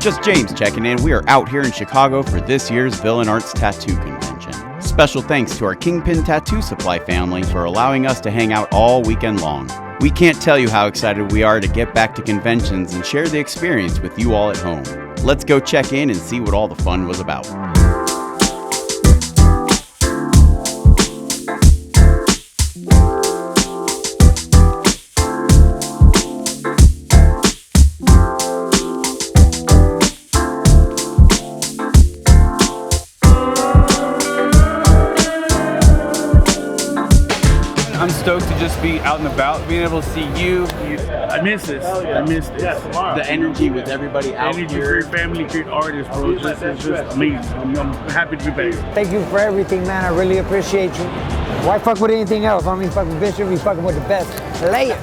Just James checking in. We are out here in Chicago for this year's Villain Arts Tattoo Convention. Special thanks to our Kingpin Tattoo Supply family for allowing us to hang out all weekend long. We can't tell you how excited we are to get back to conventions and share the experience with you all at home. Let's go check in and see what all the fun was about. I'm stoked to just be out and about, being able to see you. I miss this. I miss this. The energy with everybody out Energy, here. great family, great artists, bro. It's just amazing. I'm happy to be back. Thank you for everything, man. I really appreciate you. Why fuck with anything else? I mean, fucking Bishop, we fucking with the best. Lay it.